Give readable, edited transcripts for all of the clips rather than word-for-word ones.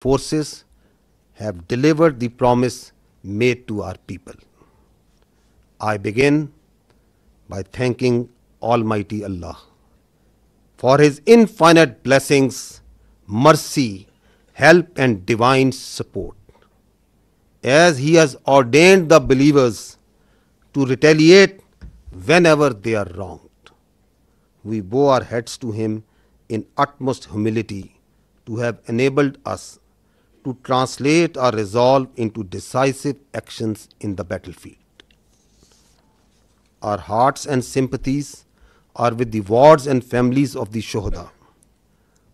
forces have delivered the promise made to our people. I begin by thanking Almighty Allah for His infinite blessings, mercy, help and divine support, as He has ordained the believers to retaliate whenever they are wronged. We bow our heads to Him in utmost humility to have enabled us to translate our resolve into decisive actions in the battlefield. Our hearts and sympathies are with the wards and families of the Shuhada,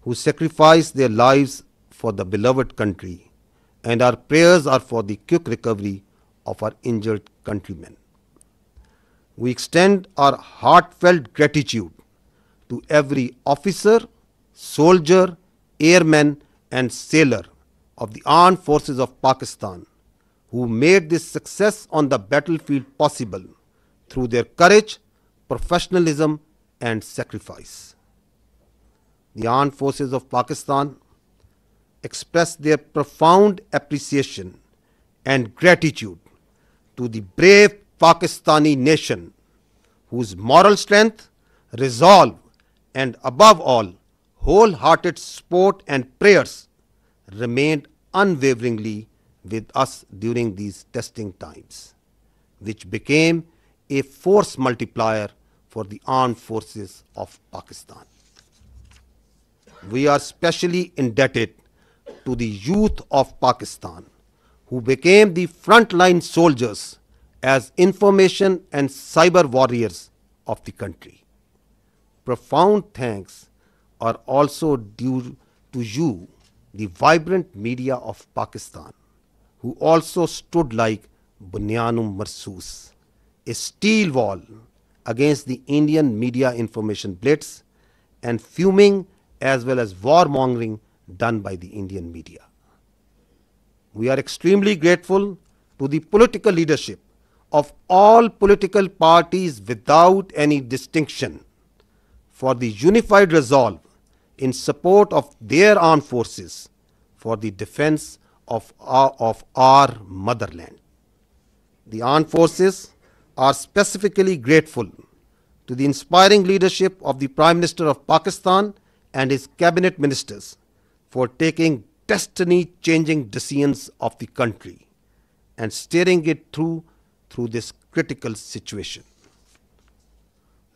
who sacrificed their lives for the beloved country, and our prayers are for the quick recovery of our injured countrymen. We extend our heartfelt gratitude to every officer, soldier, airman and sailor of the armed forces of Pakistan who made this success on the battlefield possible through their courage, professionalism and sacrifice. The armed forces of Pakistan express their profound appreciation and gratitude to the brave Pakistani nation, whose moral strength, resolve and above all wholehearted support and prayers remained unwaveringly with us during these testing times, which became a force multiplier for the armed forces of Pakistan. We are specially indebted to the youth of Pakistan, who became the frontline soldiers as information and cyber warriors of the country. Profound thanks are also due to you, the vibrant media of Pakistan, who also stood like Bunyan Marsoos, a steel wall against the Indian media information blitz and fuming as well as warmongering done by the Indian media. We are extremely grateful to the political leadership of all political parties without any distinction for the unified resolve in support of their armed forces for the defense of our motherland. The armed forces are specifically grateful to the inspiring leadership of the Prime Minister of Pakistan and his cabinet ministers for taking destiny-changing decisions of the country and steering it through this critical situation.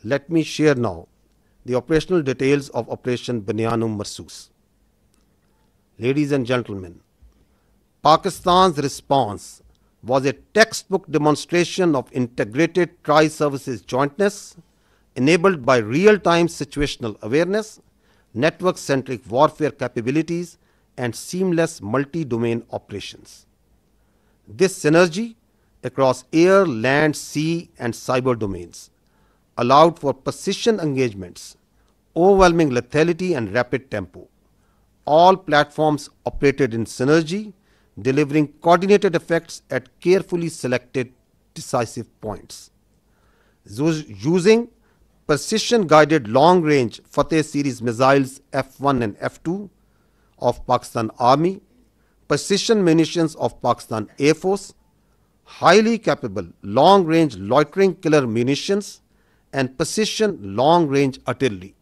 Let me share now the operational details of Operation Bunyan Marsoos. Ladies and gentlemen, Pakistan's response was a textbook demonstration of integrated tri-services jointness enabled by real-time situational awareness, network-centric warfare capabilities and seamless multi-domain operations. This synergy across air, land, sea and cyber domains allowed for precision engagements, overwhelming lethality and rapid tempo. All platforms operated in synergy, delivering coordinated effects at carefully selected decisive points. Using precision-guided long-range Fateh series missiles F-1 and F-2 of Pakistan Army, precision munitions of Pakistan Air Force, highly capable long-range loitering killer munitions and precision long-range artillery.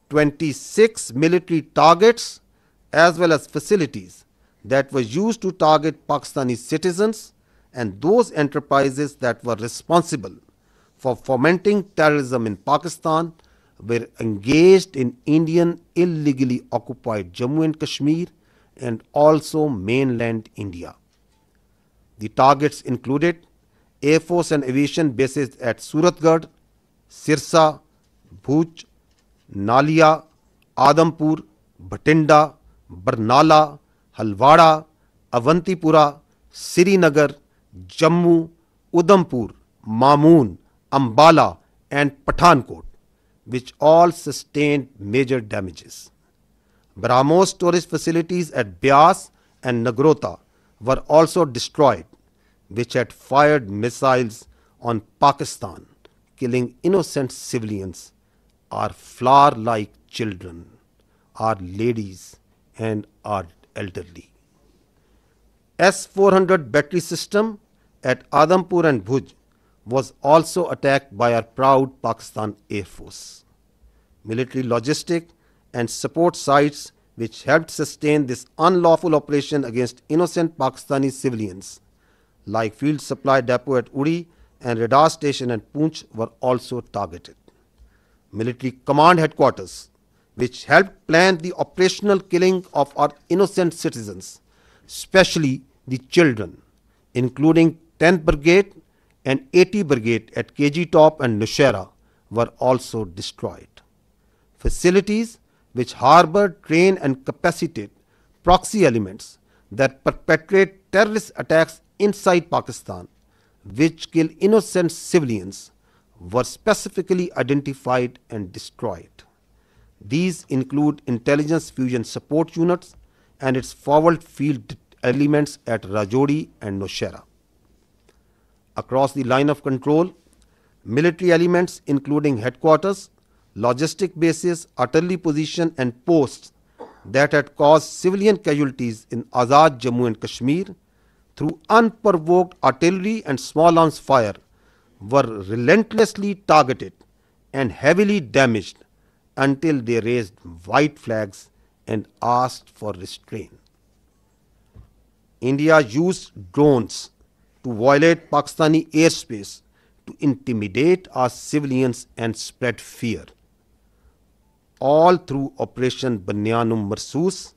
26 military targets as well as facilities that were used to target Pakistani citizens and those enterprises that were responsible for fomenting terrorism in Pakistan were engaged in Indian illegally occupied Jammu and Kashmir and also mainland India. The targets included Air Force and aviation bases at Suratgarh, Sirsa, Bhuj, Nalia, Adampur, Bhatinda, Barnala, Halwara, Avantipura, Srinagar, Jammu, Udhampur, Mamoon, Ambala and Pathankot, which all sustained major damages. BrahMos storage facilities at Beas and Nagrota were also destroyed, which had fired missiles on Pakistan, killing innocent civilians, our flower-like children, our ladies and our elderly. S-400 battery system at Adampur and Bhuj was also attacked by our proud Pakistan Air Force. Military logistic and support sites which helped sustain this unlawful operation against innocent Pakistani civilians, like field supply depot at Uri and radar station at Poonch, were also targeted. Military command headquarters, which helped plan the operational killing of our innocent citizens, especially the children, including 10th Brigade and 80 Brigade at KG Top and Nushaira, were also destroyed. Facilities which harbor, train and capacitate proxy elements that perpetrate terrorist attacks inside Pakistan, which kill innocent civilians, were specifically identified and destroyed. These include intelligence fusion support units and its forward field elements at Rajouri and Nowshera. Across the line of control, military elements including headquarters, logistic bases, artillery position and posts that had caused civilian casualties in Azad Jammu and Kashmir through unprovoked artillery and small arms fire were relentlessly targeted and heavily damaged until they raised white flags and asked for restraint. India used drones to violate Pakistani airspace to intimidate our civilians and spread fear. All through Operation Bunyan Marsoos,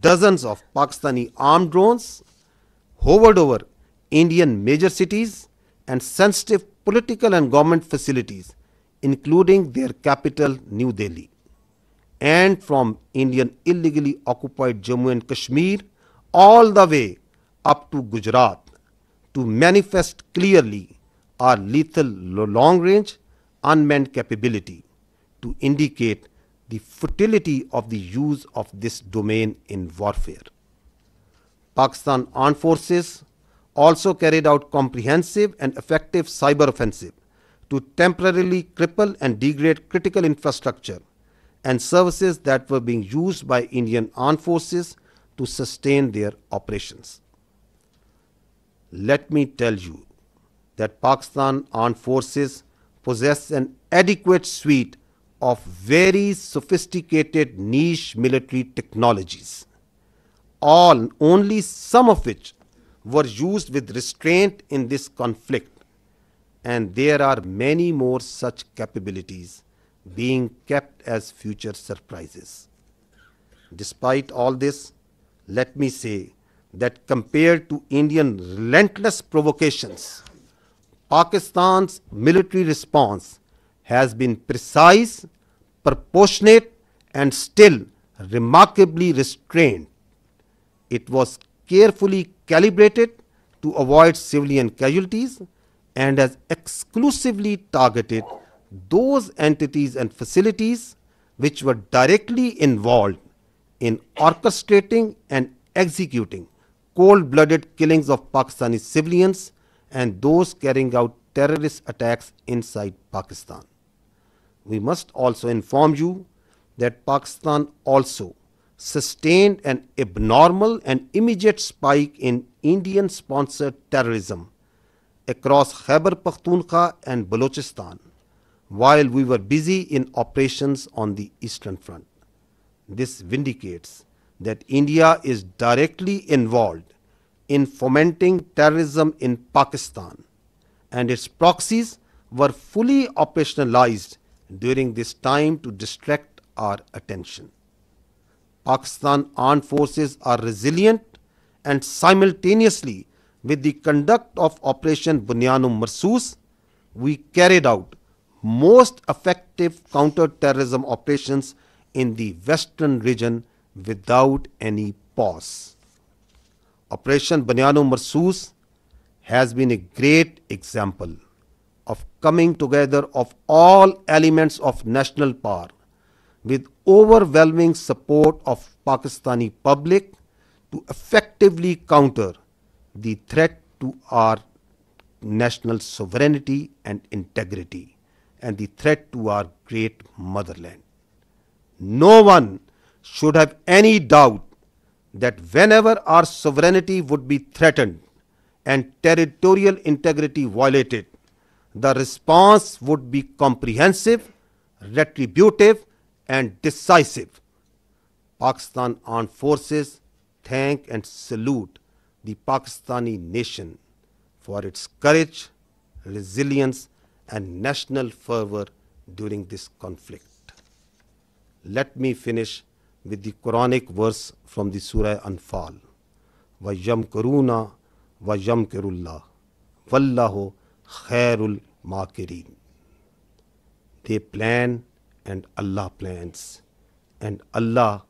dozens of Pakistani armed drones hovered over Indian major cities and sensitive political and government facilities, including their capital, New Delhi, and from Indian illegally occupied Jammu and Kashmir all the way up to Gujarat, to manifest clearly our lethal long-range unmanned capability, to indicate the futility of the use of this domain in warfare. Pakistan Armed Forces also carried out comprehensive and effective cyber offensive to temporarily cripple and degrade critical infrastructure and services that were being used by Indian Armed Forces to sustain their operations. Let me tell you that Pakistan Armed Forces possess an adequate suite of very sophisticated niche military technologies, only some of which were used with restraint in this conflict, and there are many more such capabilities being kept as future surprises. Despite all this, let me say that compared to Indian relentless provocations, Pakistan's military response has been precise, proportionate, and still remarkably restrained. It was carefully calibrated to avoid civilian casualties and has exclusively targeted those entities and facilities which were directly involved in orchestrating and executing cold-blooded killings of Pakistani civilians and those carrying out terrorist attacks inside Pakistan. We must also inform you that Pakistan also sustained an abnormal and immediate spike in Indian-sponsored terrorism across Khyber Pakhtunkhwa and Balochistan while we were busy in operations on the Eastern Front. This vindicates that India is directly involved in fomenting terrorism in Pakistan, and its proxies were fully operationalized during this time to distract our attention. Pakistan Armed Forces are resilient, and simultaneously with the conduct of Operation Bunyan Marsoos, we carried out most effective counter-terrorism operations in the western region without any pause. Operation Bunyan Marsoos has been a great example of coming together of all elements of national power with overwhelming support of Pakistani public to effectively counter the threat to our national sovereignty and integrity and the threat to our great motherland. No one should have any doubt that whenever our sovereignty would be threatened and territorial integrity violated, the response would be comprehensive, retributive, and decisive. Pakistan Armed Forces thank and salute the Pakistani nation for its courage, resilience, and national fervor during this conflict. Let me finish with the Quranic verse from the Surah Anfal. وَيَمْكُرُونَ وَيَمْكِرُ اللَّهُ وَاللَّهُ خَيْرُ الْمَاكِرِينَ. They plan and Allah plans, and Allah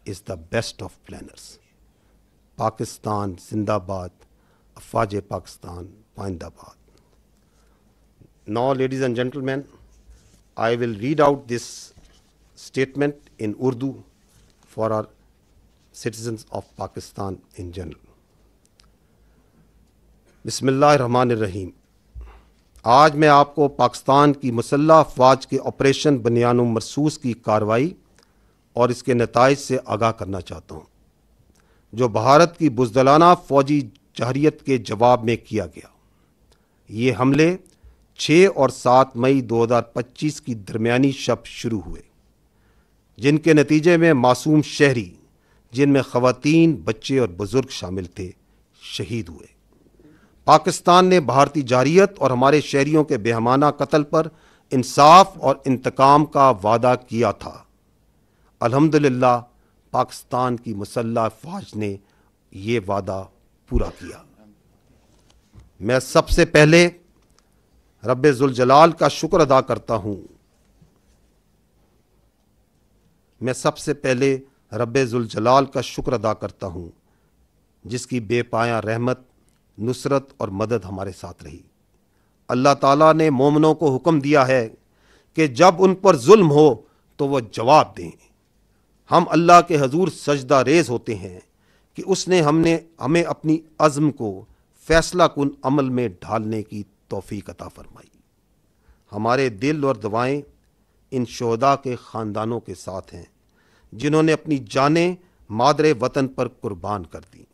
is the best of planners. Pakistan Zindabad, Afwaj Pakistan Pindabad. Now, ladies and gentlemen, I will read out this statement in Urdu for our citizens of Pakistan in general. बिस्मिल्लाहिर्रहमानिर्रहीम. आज मैं आपको पाकिस्तान की मुसल्लह अफवाज के operation बनियान मरसूस की कार्रवाई और इसके नताइज से आगाह करना चाहता हूँ, जो भारत की बुज़दिलाना फ़ौजी जहरियत के जवाब में किया गया। ये हमले 6 और 7 मई 2025 की दरमियानी शब शुरू हुए, जिनके नतीजे में मासूम शहरी, जिनमें ख़वातीन, बच्चे और बुज़ुर्ग शामिल थे, शहीद हुए। पाकिस्तान ने भारतीय जारियत और हमारे शहरियों के बेहमाना कत्ल पर इंसाफ और इंतकाम का वादा किया था। अल्हम्दुलिल्लाह, पाकिस्तान की मुसल्लह अफ़वाज ने ये वादा पूरा किया। मैं सबसे पहले रब्बे ज़ुल जलाल का शुक्र अदा करता हूँ। मैं सबसे पहले रब्बे ज़ुल जलाल का शुक्र अदा करता हूँ, जिसकी बेपाया रहमत, नुसरत और मदद हमारे साथ रही। अल्लाह ताला ने मोमिनों को हुक्म दिया है कि जब उन पर जुल्म हो तो वो जवाब दें। हम अल्लाह के हजूर सजदा रेज होते हैं कि उसने हमें अपनी अज़्म को फैसला कुन अमल में ढालने की तौफीक अता फरमाई। हमारे दिल और दुआएं इन शोहदा के ख़ानदानों के साथ हैं, जिन्होंने अपनी जानें मादरे वतन पर कुर्बान कर दी।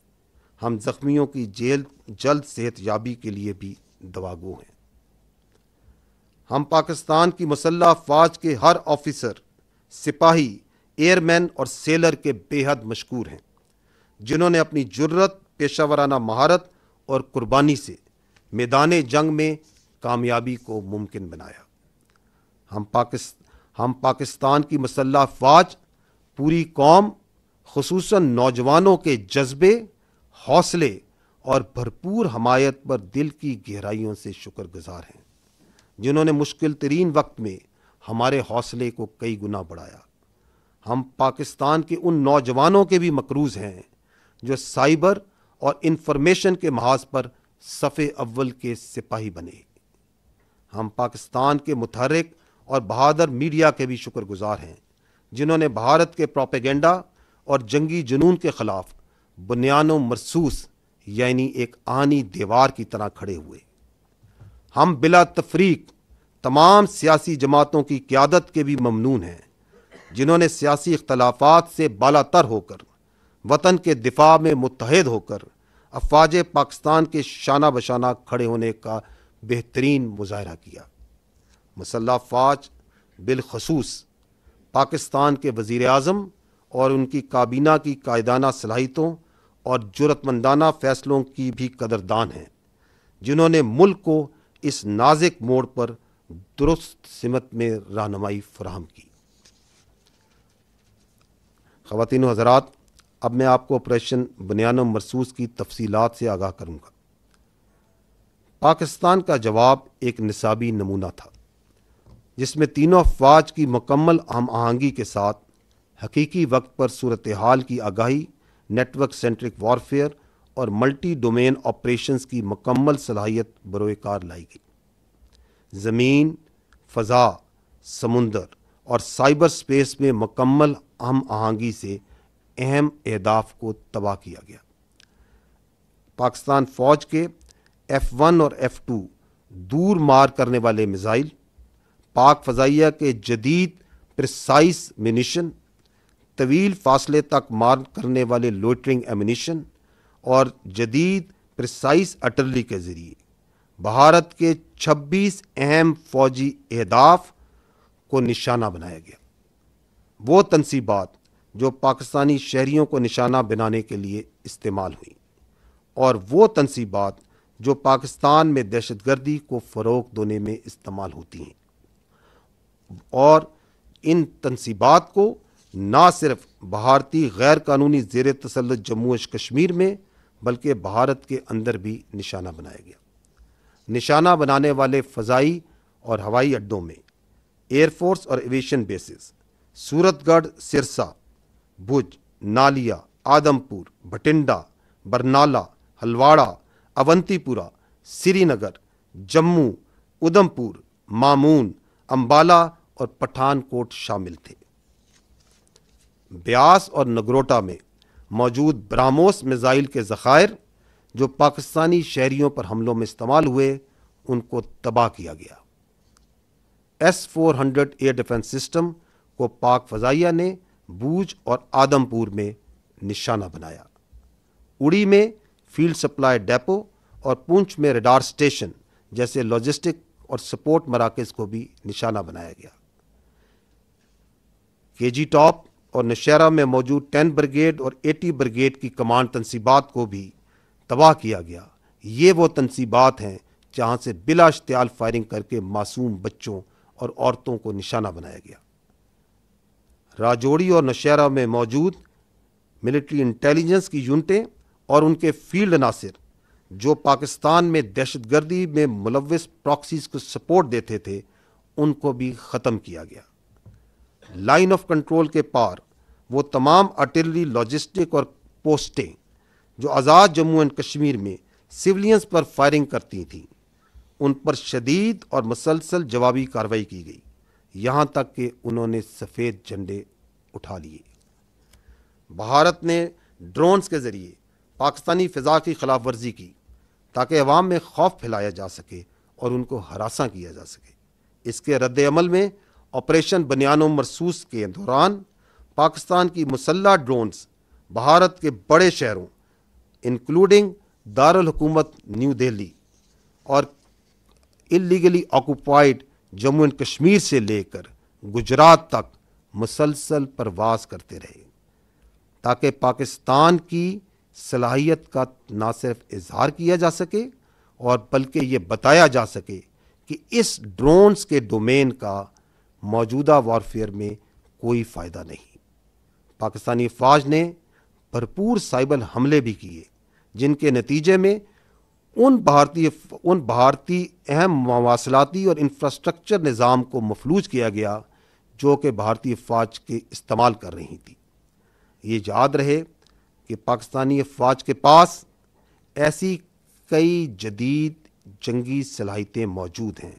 हम ज़ख्मियों की जल्द सेहत याबी के लिए भी दुआगो हैं। हम पाकिस्तान की मुसल्लह अफ़वाज के हर ऑफिसर, सिपाही, एयरमैन और सेलर के बेहद मशकूर हैं, जिन्होंने अपनी जुर्रत, पेशावराना महारत और कुर्बानी से मैदान जंग में कामयाबी को मुमकिन बनाया। हम पाकिस्तान की मुसल्लह अफ़वाज, पूरी कौम, खुसूसन नौजवानों के जज्बे, हौसले और भरपूर हमायत पर दिल की गहराइयों से शुक्रगुजार हैं, जिन्होंने मुश्किल तरीन वक्त में हमारे हौसले को कई गुना बढ़ाया। हम पाकिस्तान के उन नौजवानों के भी मकरूज़ हैं जो साइबर और इंफॉर्मेशन के महाज पर सफ़े अव्वल के सिपाही बने। हम पाकिस्तान के मुतहर्रिक और बहादुर मीडिया के भी शुक्रगुजार हैं, जिन्होंने भारत के प्रोपेगेंडा और जंगी जुनून के ख़िलाफ़ बुनियान मरसूस यानी एक आनी दीवार की तरह खड़े हुए। हम बिला तफरीक तमाम सियासी जमातों की क़यादत के भी ममनून हैं, जिन्होंने सियासी इख्तलाफात से बालातर होकर वतन के दिफा में मुत्तहिद होकर अफ़वाज पाकिस्तान के शाना बशाना खड़े होने का बेहतरीन मुजाहरा किया। मुसल्लह अफ़वाज बिलखसूस पाकिस्तान के वज़ीर आज़म और उनकी काबीना की कायदाना सलाहियतों और जुर्रतमंदाना फ़ैसलों की भी कदरदान हैं, जिन्होंने मुल्क को इस नाज़ुक मोड़ पर दुरुस्त सिमत में रहनुमाई फराहम की। ख़वातीन व हज़रात, अब मैं आपको ऑपरेशन बुनियान मरसूस की तफसीलात से आगाह करूँगा। पाकिस्तान का जवाब एक निसाबी नमूना था, जिसमें तीनों अफ़वाज की मुकम्मल हम आहंगी के साथ हकीकी वक्त पर सूरत हाल की आगाही, नेटवर्क सेंट्रिक वॉरफेयर और मल्टी डोमेन ऑपरेशंस की मुकम्मल सलाहियत बरोकार लाई गई। ज़मीन, फ़ज़ा, समुंदर और साइबर स्पेस में मुकम्मल हम आहंगी से अहम अहदाफ को तबाह किया गया। पाकिस्तान फ़ौज के F1 और F2 दूर मार करने वाले मिसाइल, पाक फ़ज़ाइया के जदीद प्रिसाइस मिनिशन, طویل فاصلے تک مار کرنے والے لوٹرنگ ایمونیشن اور جدید پریسائز آرٹلری کے ذریعے بھارت کے 26 اہم فوجی اہداف کو نشانہ بنایا گیا۔ وہ تنصیبات جو پاکستانی شہریوں کو نشانہ بنانے کے لیے استعمال ہوئیں، اور وہ تنصیبات جو پاکستان میں دہشت گردی کو فروغ دینے میں استعمال ہوتی ہیں، اور ان تنصیبات کو نہ صرف بھارتی غیر قانونی زیر تسلط جموں و کشمیر میں بلکہ بھارت کے اندر بھی نشانہ بنایا گیا۔ نشانہ بنانے والے فضائی اور ہوائی اڈوں میں ایئر فورس اور ایویشن بیسز سورت گڑھ، سرسا، بھج، نالیا، آدم پور، بھٹنڈا، برنالہ، ہلواڑہ، اونتی پورہ، سری نگر، جموں، ادھم پور، مامون، امبالہ اور پٹھان کوٹ شامل تھے۔ بیاس اور نگروٹا میں موجود براموس میزائل کے ذخائر جو پاکستانی شہریوں پر حملوں میں استعمال ہوئے، ان کو تباہ کیا گیا۔ S-400 ایئر ڈیفنس سسٹم کو پاک فضائیہ نے بوجھ اور آدم پور میں نشانہ بنایا۔ اڑی میں فیلڈ سپلائی ڈیپو اور پونچھ میں ریڈار سٹیشن جیسے لاجسٹک اور سپورٹ مراکز کو بھی نشانہ بنایا گیا۔ کے جی ٹاپ اور نشیرہ میں موجود 10 بریگیڈ اور 80 بریگیڈ کی کمانڈ تنصیبات کو بھی تباہ کیا گیا۔ یہ وہ تنصیبات ہیں جہاں سے بلا اشتعال فائرنگ کر کے معصوم بچوں اور عورتوں کو نشانہ بنایا گیا۔ راجوڑی اور نشیرہ میں موجود ملٹری انٹیلیجنس کی یونٹیں اور ان کے فیلڈ عناصر جو پاکستان میں دہشت گردی میں ملوث پراکسیز کو سپورٹ دیتے تھے، ان کو بھی ختم کیا گیا۔ لائن آف کنٹرول کے پار وہ تمام آرٹلری، لاجسٹک اور پوسٹیں جو آزاد جموں اینڈ کشمیر میں سولینز پر فائرنگ کرتی تھیں، ان پر شدید اور مسلسل جوابی کارروائی کی گئی، یہاں تک کہ انہوں نے سفید جھنڈے اٹھا لیے۔ بھارت نے ڈرونز کے ذریعے پاکستانی فضا کی خلاف ورزی کی تاکہ عوام میں خوف پھیلایا جا سکے اور ان کو ہراساں کیا جا سکے۔ اس کے رد عمل میں آپریشن بنیان مرسوس کے دوران پاکستان کی مسلح ڈرونز بھارت کے بڑے شہروں انکلوڈنگ دارالحکومت نیو دہلی اور اللیگلی آکوپائڈ جموں اینڈ کشمیر سے لے کر گجرات تک مسلسل پرواز کرتے رہے، تاکہ پاکستان کی صلاحیت کا نہ صرف اظہار کیا جا سکے اور بلکہ یہ بتایا جا سکے کہ اس ڈرونز کے ڈومین کا موجودہ وارفیئر میں کوئی فائدہ نہیں۔ پاکستانی فوج نے بھرپور سائبر حملے بھی کیے، جن کے نتیجے میں ان بھارتی اہم مواصلاتی اور انفراسٹرکچر نظام کو مفلوج کیا گیا جو کہ بھارتی فوج کے استعمال کر رہی تھی۔ یہ یاد رہے کہ پاکستانی افواج کے پاس ایسی کئی جدید جنگی صلاحیتیں موجود ہیں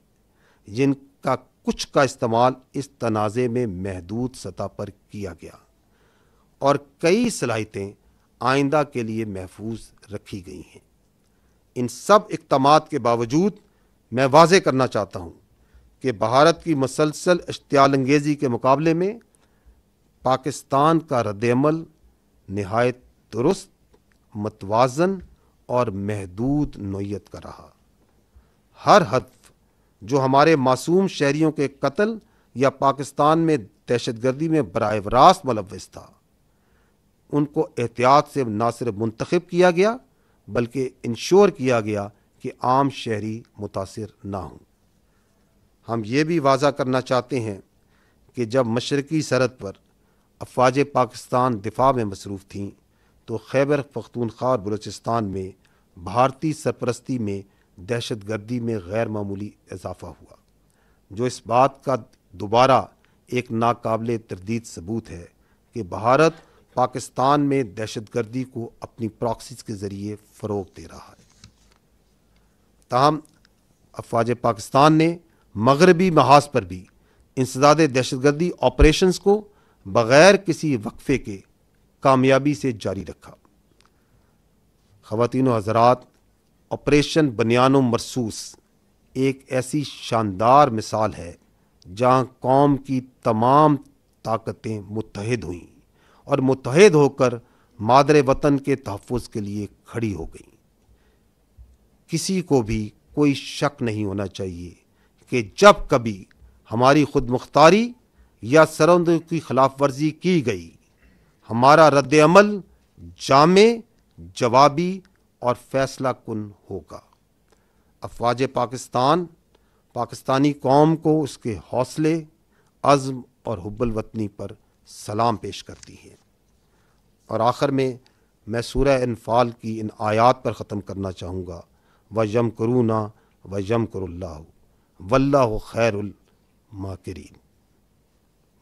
جن کا کچھ کا استعمال اس تنازع میں محدود سطح پر کیا گیا، اور کئی صلاحیتیں آئندہ کے لیے محفوظ رکھی گئی ہیں۔ ان سب اقدامات کے باوجود میں واضح کرنا چاہتا ہوں کہ بھارت کی مسلسل اشتعال انگیزی کے مقابلے میں پاکستان کا رد عمل نہایت درست، متوازن اور محدود نوعیت کا رہا۔ ہر حرف جو ہمارے معصوم شہریوں کے قتل یا پاکستان میں دہشت گردی میں براہ راست ملوث تھا، ان کو احتیاط سے نہ صرف منتخب کیا گیا بلکہ انشور کیا گیا کہ عام شہری متاثر نہ ہوں۔ ہم یہ بھی واضح کرنا چاہتے ہیں کہ جب مشرقی سرحد پر افواج پاکستان دفاع میں مصروف تھیں تو خیبر پختونخوا اور بلوچستان میں بھارتی سرپرستی میں دہشت گردی میں غیر معمولی اضافہ ہوا، جو اس بات کا دوبارہ ایک ناقابل تردید ثبوت ہے کہ بھارت پاکستان میں دہشت گردی کو اپنی پراکسیز کے ذریعے فروغ دے رہا ہے۔ تاہم افواج پاکستان نے مغربی محاذ پر بھی انسداد دہشت گردی آپریشنز کو بغیر کسی وقفے کے کامیابی سے جاری رکھا۔ خواتین و حضرات، آپریشن بنیان مرسوس ایک ایسی شاندار مثال ہے جہاں قوم کی تمام طاقتیں متحد ہوئیں اور متحد ہو کر مادر وطن کے تحفظ کے لیے کھڑی ہو گئیں۔ کسی کو بھی کوئی شک نہیں ہونا چاہیے کہ جب کبھی ہماری خود مختاری یا سرحدوں کی خلاف ورزی کی گئی، ہمارا رد عمل جامع، جوابی اور فیصلہ کن ہوگا۔ افواج پاکستان پاکستانی قوم کو اس کے حوصلے، عزم اور حب الوطنی پر سلام پیش کرتی ہیں۔ اور آخر میں سورہ انفال کی ان آیات پر ختم کرنا چاہوں گا، وَيَمْكُرُونَ وَيَمْكُرُ اللَّهُ وَاللَّهُ خَيْرُ الْمَاكِرِينَ۔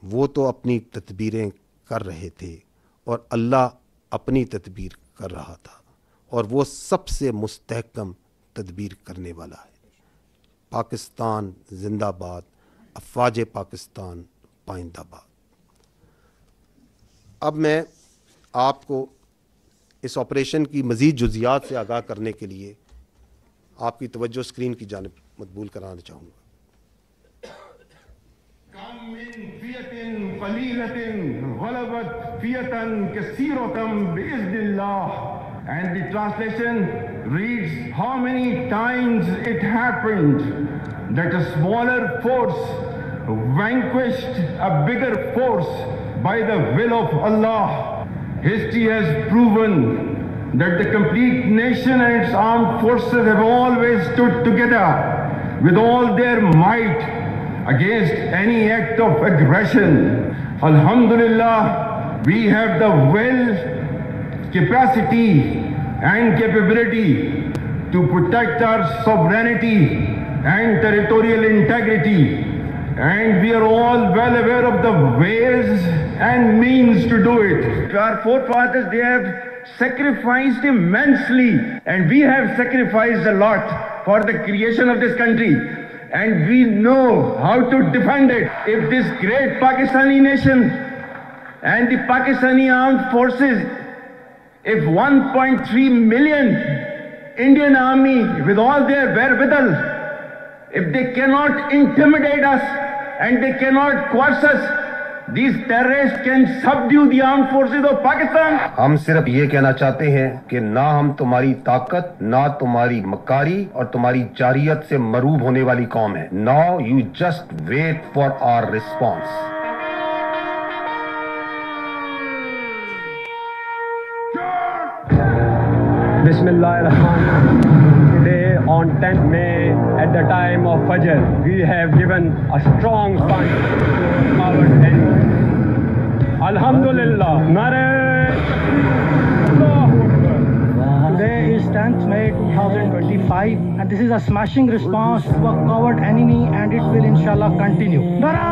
وہ تو اپنی تدبیریں کر رہے تھے اور اللہ اپنی تدبیر کر رہا تھا، اور وہ سب سے مستحکم تدبیر کرنے والا ہے۔ پاکستان زندہ باد، افواج پاکستان پائندہ باد۔ اب میں آپ کو اس آپریشن کی مزید جزیات سے آگاہ کرنے کے لیے آپ کی توجہ اسکرین کی جانب مقبول کرانا چاہوں گا۔ کم من فیۃ قلیلۃ غلبت فیۃ کثیرۃ باذن اللہ۔ And the translation reads, how many times it happened that a smaller force vanquished a bigger force by the will of Allah. History has proven that the complete nation and its armed forces have always stood together with all their might against any act of aggression. Alhamdulillah, we have the will, capacity and capability to protect our sovereignty and territorial integrity, and we are all well aware of the ways and means to do it. Our forefathers, they have sacrificed immensely, and we have sacrificed a lot for the creation of this country, and we know how to defend it. If this great Pakistani nation and the Pakistani armed forces, if 1.3 million Indian army with all their wherewithal, if they cannot intimidate us and they cannot coerce us, these terrorists can subdue the armed forces of Pakistan. ہم صرف یہ کہنا چاہتے ہیں کہ نہ ہم تمہاری طاقت، نہ تمہاری مکاری اور تمہاری جارحیت سے مرعوب ہونے والی قوم ہے۔ Now you just wait for our response. Bismillah ar-Rahman. Today on 10th May at the time of Fajr, we have given a strong punch to our enemy. Alhamdulillah. Nare Allahu Akbar. Today is 10th May 2025 and this is a smashing response to a coward enemy, and it will inshallah continue. Nara